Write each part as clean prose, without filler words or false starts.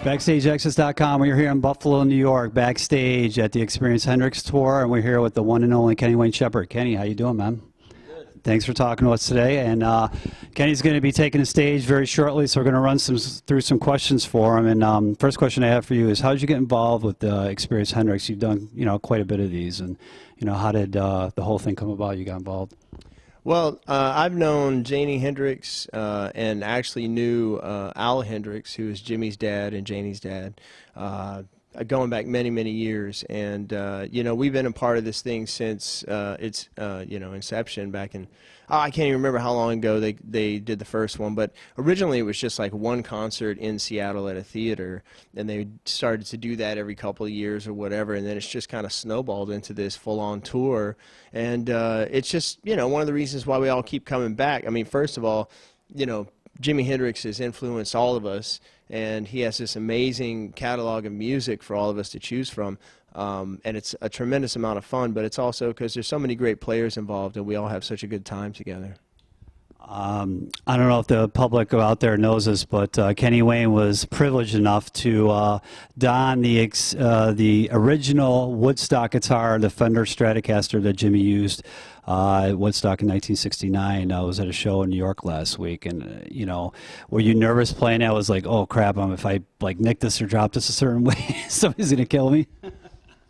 BackstageAxxess.com. We're here in Buffalo, New York, backstage at the Experience Hendrix tour, and we're here with the one and only Kenny Wayne Shepherd. Kenny, how you doing, man? Good. Thanks for talking to us today. And Kenny's going to be taking the stage very shortly, so we're going to run through some questions for him. And first question I have for you is, how did you get involved with Experience Hendrix? You've done, quite a bit of these, and how did the whole thing come about? You got involved. Well, I've known Janie Hendrix and actually knew Al Hendrix, who is Jimmy's dad and Janie's dad, going back many, many years. And, we've been a part of this thing since its, inception back in, I can't even remember how long ago they did the first one, but originally it was just like one concert in Seattle at a theater, and they started to do that every couple of years or whatever, and then it's just kind of snowballed into this full-on tour. And it's just, one of the reasons why we all keep coming back. I mean, first of all, Jimi Hendrix has influenced all of us, and he has this amazing catalog of music for all of us to choose from. And it's a tremendous amount of fun, but it's also because there's so many great players involved, and we all have such a good time together. I don't know if the public out there knows this, but Kenny Wayne was privileged enough to don the original Woodstock guitar, the Fender Stratocaster that Jimmy used at Woodstock in 1969. I was at a show in New York last week, and were you nervous playing that? I was like, oh crap, if I nick this or drop this a certain way, somebody's gonna kill me.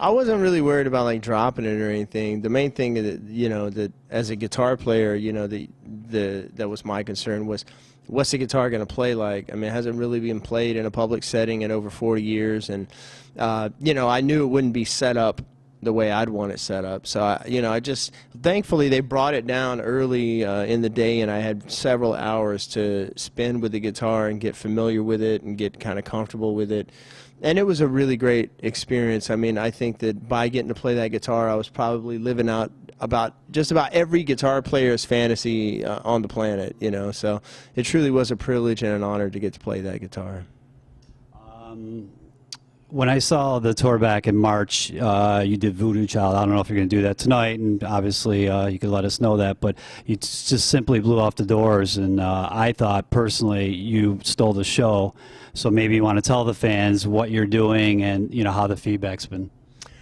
I wasn't really worried about dropping it or anything. The main thing that that as a guitar player, that was my concern was, what's the guitar going to play like? I mean, it hasn't really been played in a public setting in over 40 years, and I knew it wouldn't be set up the way I'd want it set up. So I just thankfully they brought it down early in the day, and I had several hours to spend with the guitar and get familiar with it and get kind of comfortable with it. And it was a really great experience. I mean, I think that by getting to play that guitar, I was probably living out just about every guitar player's fantasy on the planet, So it truly was a privilege and an honor to get to play that guitar. When I saw the tour back in March, you did Voodoo Child. I don't know if you're going to do that tonight, and obviously you could let us know that, but you just simply blew off the doors, and I thought personally you stole the show. So maybe you want to tell the fans what you're doing and how the feedback's been.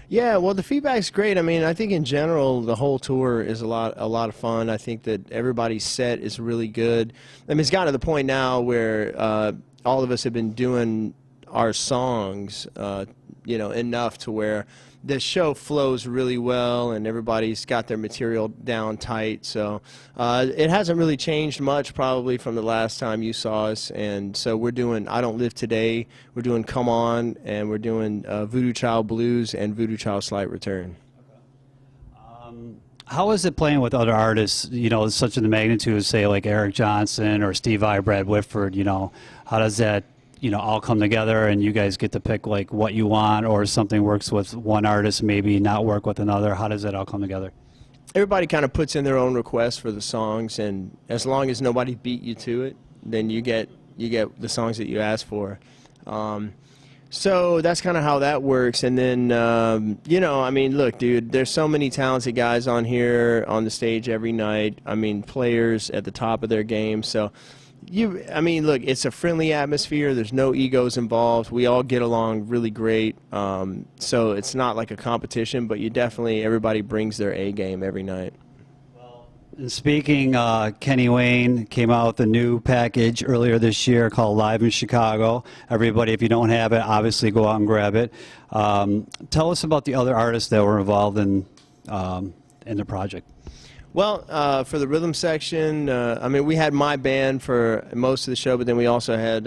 Yeah, well, the feedback's great. I mean, I think in general the whole tour is a lot of fun. I think that everybody's set is really good. I mean, it's gotten to the point now where all of us have been doing our songs, enough to where the show flows really well and everybody's got their material down tight. So it hasn't really changed much probably from the last time you saw us. And so we're doing I Don't Live Today, we're doing Come On, and we're doing Voodoo Child Blues and Voodoo Child Slight Return. How is it playing with other artists, such in the magnitude as, say, like Eric Johnson or Steve Vai, Brad Whitford? How does that all come together and you guys get to pick what you want, or something works with one artist, maybe not work with another? How does that all come together? Everybody kind of puts in their own requests for the songs, and as long as nobody beat you to it, then you get the songs that you ask for. So that's kind of how that works. And then, I mean, look, dude, there's so many talented guys on here on the stage every night. I mean, players at the top of their game. So I mean, look, it's a friendly atmosphere. There's no egos involved. We all get along really great. So it's not like a competition, but everybody brings their A game every night. Well, and speaking, Kenny Wayne came out with a new package earlier this year called Live in Chicago. Everybody, if you don't have it, obviously go out and grab it. Tell us about the other artists that were involved in the project. Well, for the rhythm section, I mean, we had my band for most of the show, but then we also had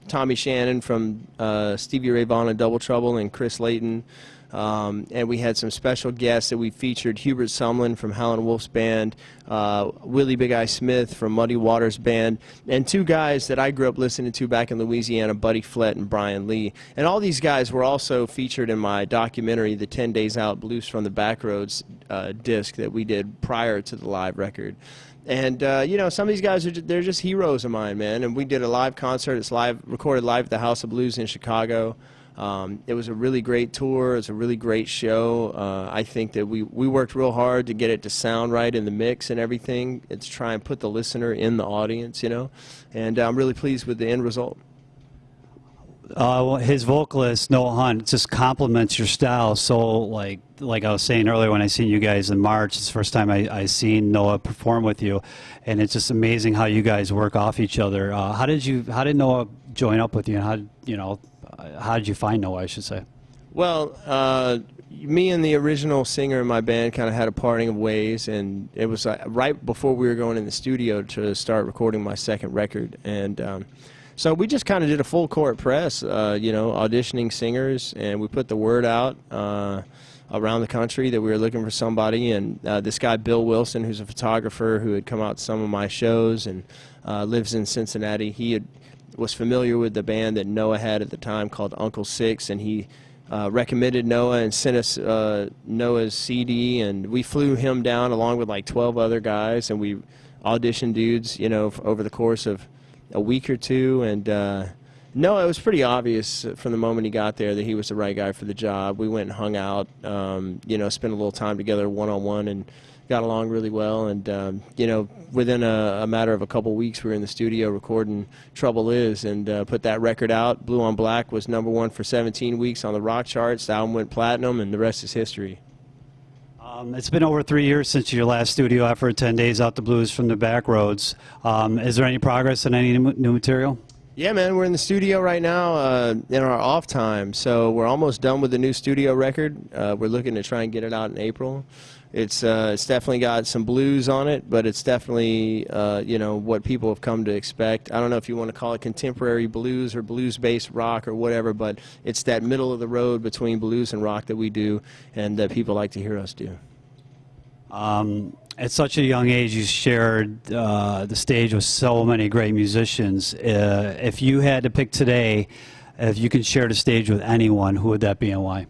Tommy Shannon from Stevie Ray Vaughan and Double Trouble, and Chris Layton. And we had some special guests that we featured: Hubert Sumlin from Howlin' Wolf's band, Willie Big Eye Smith from Muddy Waters band, and two guys that I grew up listening to back in Louisiana, Buddy Flett and Brian Lee. And all these guys were also featured in my documentary, The 10 Days Out Blues from the Backroads disc that we did prior to the live record. And some of these guys they're just heroes of mine, man. And we did a live concert. It's recorded live at the House of Blues in Chicago. It was a really great tour. It was a really great show. I think that we worked real hard to get it to sound right in the mix and everything, and to try and put the listener in the audience, and I'm really pleased with the end result. his vocalist Noah Hunt just complements your style. So like I was saying earlier, when I seen you guys in March, it's the first time I seen Noah perform with you, and it's just amazing how you guys work off each other. How did Noah join up with you, and how did you find Noah, I should say? Well, me and the original singer in my band kind of had a parting of ways, and it was right before we were going in the studio to start recording my second record, and so we just kind of did a full court press, auditioning singers, and we put the word out around the country that we were looking for somebody, and this guy Bill Wilson, who's a photographer who had come out to some of my shows and lives in Cincinnati, was familiar with the band that Noah had at the time called Uncle Six, and he recommended Noah and sent us Noah's CD, and we flew him down along with like 12 other guys, and we auditioned dudes, over the course of a week or two, and no, it was pretty obvious from the moment he got there that he was the right guy for the job. We went and hung out, spent a little time together one-on-one, and got along really well, and within a matter of a couple weeks we were in the studio recording Trouble Is, and put that record out. Blue on Black was #1 for 17 weeks on the rock charts. The album went platinum, and the rest is history. It's been over 3 years since your last studio effort, 10 Days Out the Blues from the Back Roads. Is there any progress in any new material? Yeah, man, we're in the studio right now in our off time, so we're almost done with the new studio record. We're looking to try and get it out in April. It's definitely got some blues on it, but it's definitely what people have come to expect. I don't know if you want to call it contemporary blues or blues-based rock or whatever, but it's that middle of the road between blues and rock that we do, and that people like to hear us do. At such a young age, you shared the stage with so many great musicians. If you had to pick today, if you could share the stage with anyone, who would that be and why?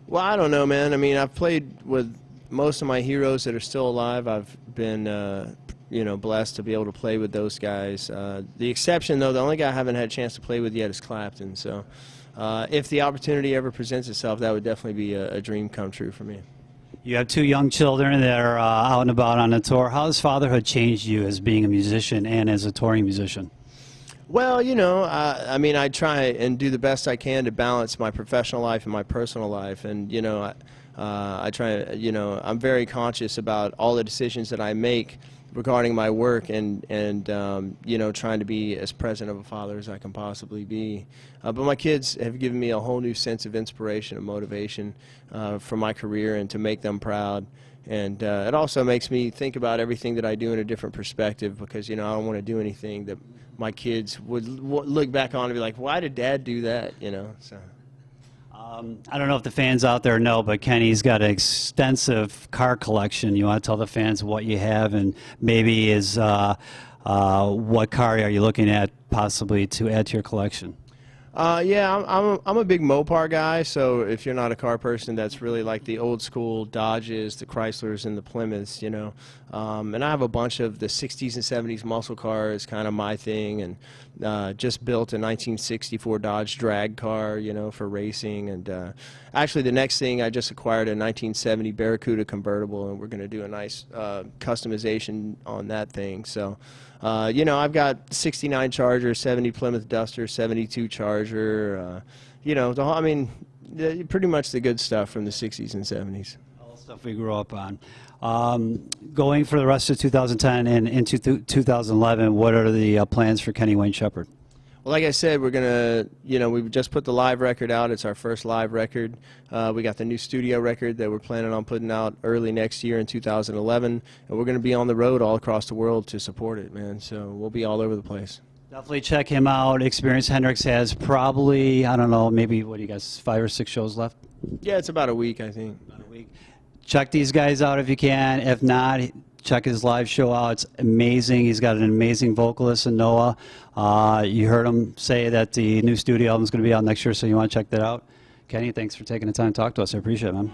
Well, I don't know, man. I mean, I've played with most of my heroes that are still alive. I've been, blessed to be able to play with those guys. The exception, though, the only guy I haven't had a chance to play with yet is Clapton. So if the opportunity ever presents itself, that would definitely be a dream come true for me. You have 2 young children that are out and about on the tour. How has fatherhood changed you as being a musician and as a touring musician? Well, I mean, I try and do the best I can to balance my professional life and my personal life, and I try. I'm very conscious about all the decisions that I make regarding my work, and trying to be as present of a father as I can possibly be. But my kids have given me a whole new sense of inspiration and motivation for my career and to make them proud. And it also makes me think about everything that I do in a different perspective, because I don't want to do anything that my kids would look back on and be like, why did Dad do that? So. I don't know if the fans out there know, but Kenny's got an extensive car collection. You want to tell the fans what you have, and maybe what car are you looking at possibly to add to your collection? Yeah, I'm a big Mopar guy, so if you're not a car person, that's really like the old school Dodges, the Chryslers, and the Plymouths, and I have a bunch of the 60s and 70s muscle cars, kind of my thing, and just built a 1964 Dodge drag car, for racing, and actually the next thing, I just acquired a 1970 Barracuda convertible, and we're going to do a nice customization on that thing, so. I've got 69 Charger, 70 Plymouth Duster, 72 Charger, pretty much the good stuff from the 60s and 70s. All the stuff we grew up on. Going for the rest of 2010 and into 2011, what are the plans for Kenny Wayne Shepherd? Well, like I said, we're going to, we've just put the live record out. It's our first live record. We got the new studio record that we're planning on putting out early next year in 2011. And we're going to be on the road all across the world to support it, man. So we'll be all over the place. Definitely check him out. Experience Hendrix has probably, I don't know, maybe, what do you guys, 5 or 6 shows left? Yeah, it's about a week, I think. About a week. Check these guys out if you can. If not, check his live show out. It's amazing. He's got an amazing vocalist in Noah. You heard him say that the new studio album is going to be out next year, so you want to check that out. Kenny, thanks for taking the time to talk to us. I appreciate it, man.